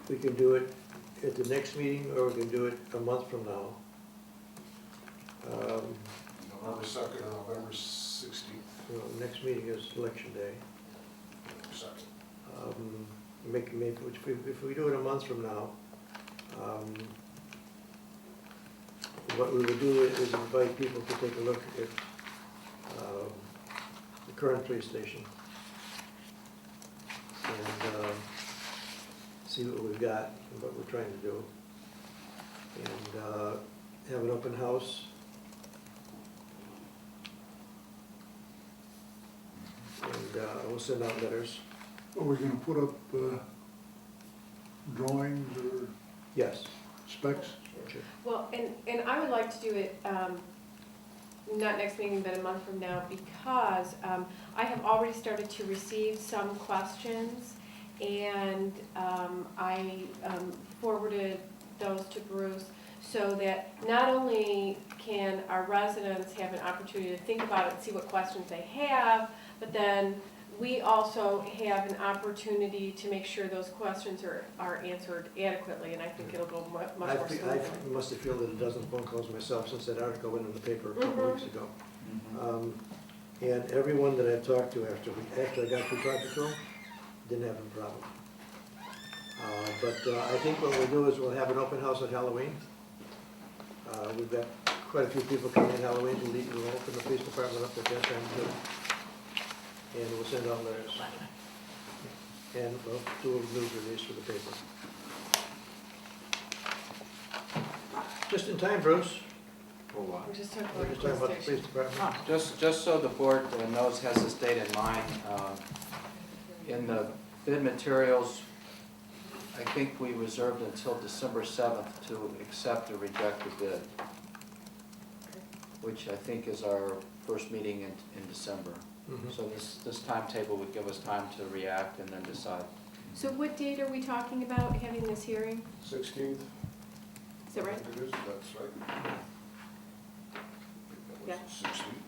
we can do it at the next meeting, or we can do it a month from now. November 2nd or November 16th. Next meeting is election day. Second. If we do it a month from now, what we will do is invite people to take a look at the current police station and see what we've got and what we're trying to do, and have an open house. And we'll send out letters. Are we gonna put up drawings or Yes. specs? Sure. Well, and I would like to do it, not next meeting, but a month from now, because I have already started to receive some questions, and I forwarded those to Bruce, so that not only can our residents have an opportunity to think about it and see what questions they have, but then we also have an opportunity to make sure those questions are answered adequately, and I think it'll go much more I smoothly. must have fielded a dozen phone calls myself since that article went in the paper a couple weeks ago. And everyone that I've talked to after I got through talking to them, didn't have a problem. But I think what we'll do is we'll have an open house at Halloween. We've got quite a few people coming in Halloween, we'll open the police department up at that time too. And we'll send out letters. And we'll do a news release for the paper. Just in time, Bruce. We're just talking We're about just the talking about the police police station. department. Just so the board knows, has this date in mind, in the bid materials, I think we reserved until December 7th to accept or reject the bid, which I think is our first meeting in December. Mhm. So this timetable would give us time to react and then decide. So what date are we talking about having this hearing? 16th? Is that right? It is, that's right. Yeah. 16th.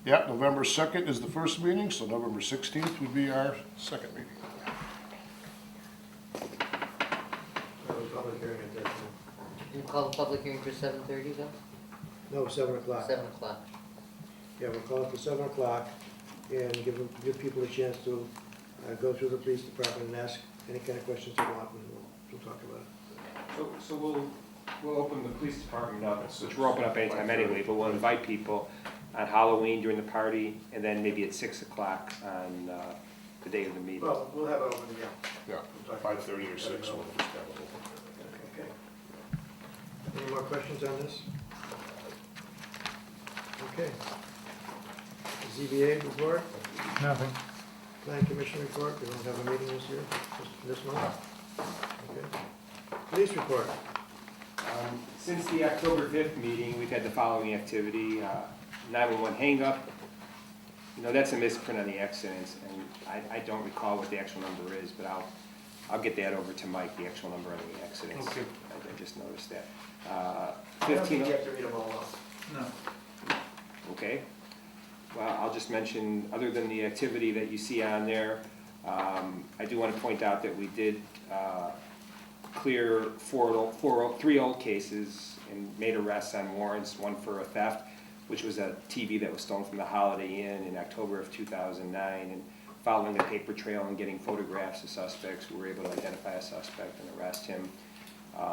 Yeah, November 2nd is the first meeting, so November 16th would be our second meeting. That was public hearing at that time. You call the public hearing for 7:30 though? No, 7 o'clock. 7 o'clock. Yeah, we'll call it for 7 o'clock and give people a chance to go through the police department and ask any kind of questions they want, and we'll talk about it. So we'll open the police department up, which we're open up anytime anyway, but we'll invite people on Halloween during the party, and then maybe at 6 o'clock on the day of the meeting. Well, we'll have it open, yeah. Yeah, 5:30 or 6, we'll just have it open. Okay. Any more questions on this? Okay. ZBA report, Nothing. Plan Commission report, we don't have a meeting this year, just this month? Okay. Police report, Since the October 5th meeting, we've had the following activity: 911 hang-up. You know, that's a misprint on the accidents, and I don't recall what the actual number is, but I'll get that over to Mike, the actual number on the accidents. Okay. I just noticed that. I don't think 15. you have to read them all off. Okay. Well, I'll just mention, other than the activity that you see on there, I do want to point out that we did clear three old cases and made arrests on warrants, one for a theft, which was a TV that was stolen from the Holiday Inn in October of 2009. And following the paper trail and getting photographs of suspects, we were able to identify a suspect and arrest him.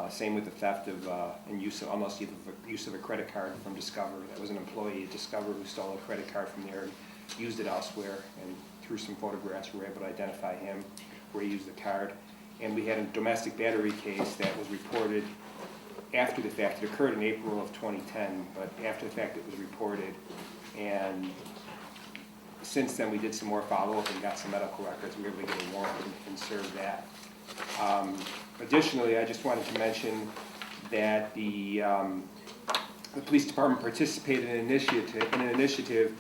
Same with the theft of and use of a credit card from Discover. That was an employee at Discover who stole a credit card from there and used it elsewhere. And through some photographs, we were able to identify him where he used the card. And we had a domestic battery case that was reported after the fact. It occurred in April of 2010, but after the fact, it was reported. And since then, we did some more follow-up and got some medical records. We were able to get a warrant and serve that. Additionally, I just wanted to mention that the police department participated in an initiative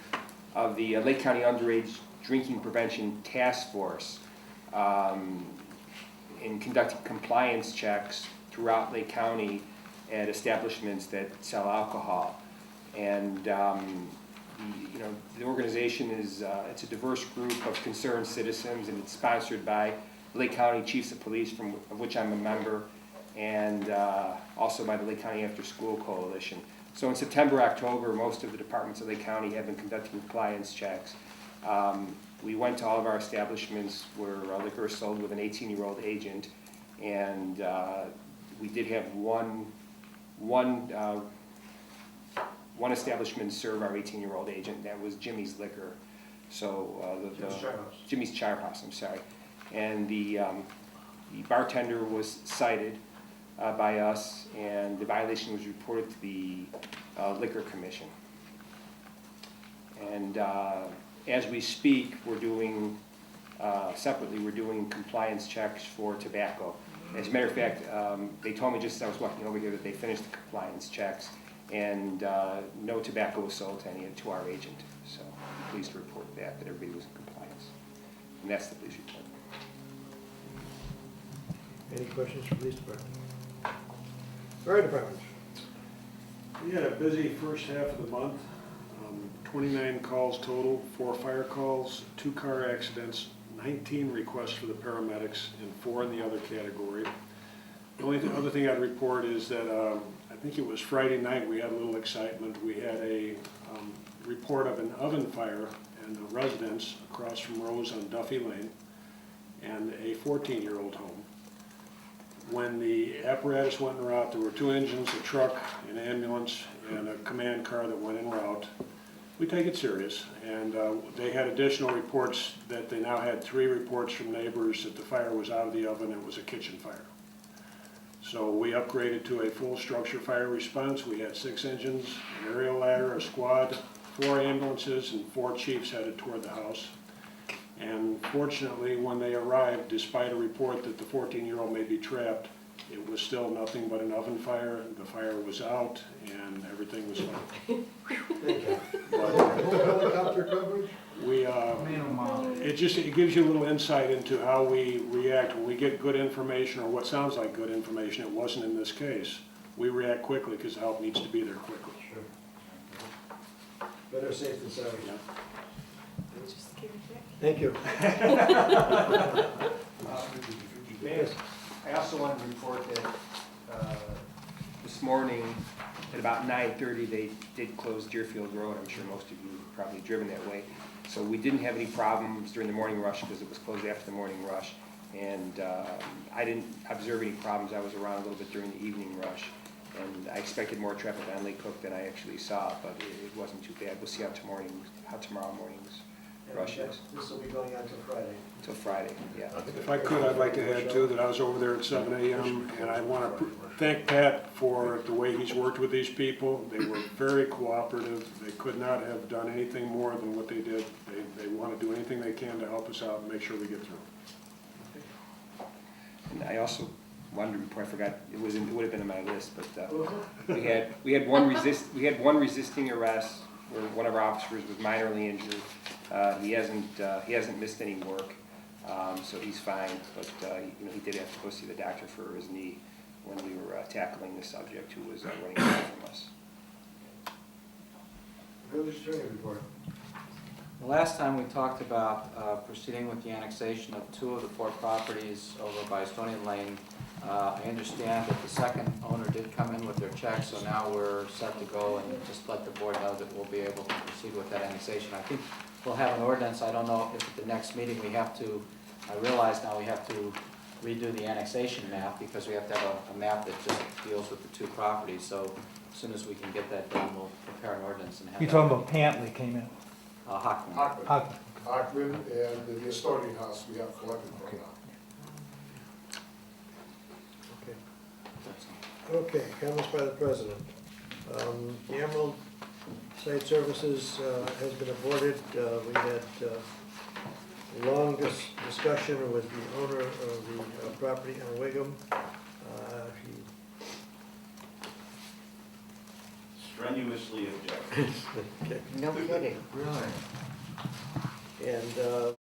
of the Lake County Underage Drinking Prevention Task Force in conducting compliance checks throughout Lake County at establishments that sell alcohol. And the organization is, it's a diverse group of concerned citizens, and it's sponsored by Lake County Chiefs of Police, of which I'm a member, and also by the Lake County After School Coalition. So in September, October, most of the departments of Lake County have been conducting compliance checks. We went to all of our establishments where liquor is sold with an 18-year-old agent, and we did have one establishment serve our 18-year-old agent. That was Jimmy's Liquor. So Jimmy's Char House, I'm sorry. And the bartender was cited by us, and the violation was reported to the Liquor Commission. And as we speak, we're doing, separately, we're doing compliance checks for tobacco. As a matter of fact, they told me just as I was walking over here that they finished the compliance checks, and no tobacco was sold to our agent. So I'm pleased to report that everybody was in compliance. And that's the police report. Any questions for police department? Fire department? We had a busy first half of the month. 29 calls total, 4 fire calls, 2 car accidents, 19 requests for the paramedics, and 4 in the other category. The only other thing I'd report is that I think it was Friday night, we had a little excitement. We had a report of an oven fire in the residence across from Rose on Duffy Lane, and a 14-year-old home. When the apparatus went en route, there were 2 engines, a truck, an ambulance, and a command car that went en route. We take it serious, and they had additional reports that they now had 3 reports from neighbors that the fire was out of the oven and it was a kitchen fire. So we upgraded to a full structure fire response. We had 6 engines, an aerial ladder, a squad, 4 ambulances, and 4 chiefs headed toward the house. And fortunately, when they arrived, despite a report that the 14-year-old may be trapped, it was still nothing but an oven fire. The fire was out, and everything was fine. Helicopter coverage? It gives you a little insight into how we react when we get good information, or what sounds like good information. It wasn't in this case. We react quickly because the help needs to be there quickly. Sure. Better safe than sorry. Yeah. Just give it back. Thank you. Mayor, I also want to report that This morning, at about 9:30, they did close Deerfield Road. I'm sure most of you have probably driven that way. So we didn't have any problems during the morning rush because it was closed after the morning rush. And I didn't observe any problems. I was around a little bit during the evening rush. And I expected more traffic on Lake Cook than I actually saw, but it wasn't too bad. We'll see how tomorrow morning's rush is. This will be going on till Friday. Till Friday, yeah. If I could, I'd like to add too that I was over there at 7 a.m. and I want to thank Pat for the way he's worked with these people. They were very cooperative. They could not have done anything more than what they did. They want to do anything they can to help us out and make sure we get through. And I also wanted to report, I forgot, it would have been on my list, but we had one resisting arrest where one of our officers was minorly injured. He hasn't missed any work, so he's fine. But he did have to go see the doctor for his knee when we were tackling the subject who was running away from us. Village Attorney report. The last time we talked about proceeding with the annexation of 2 of the 4 properties over by Stony Lane. I understand that the second owner did come in with their check, so now we're set to go, and just let the board know that we'll be able to proceed with that annexation. I think we'll have an ordinance. I don't know if at the next meeting we have to, I realize now we have to redo the annexation map because we have to have a map that just deals with the 2 properties. So as soon as we can get that done, we'll prepare an ordinance and have You're that. talking about Pantley came in. Hockman. Hockman and the Estonian house we have collected from now. Okay, comments by the president. The Emerald Site Services has been aborted. We had long discussion with the owner of the property on Wiggum. Strenuously object. Okay. No kidding. And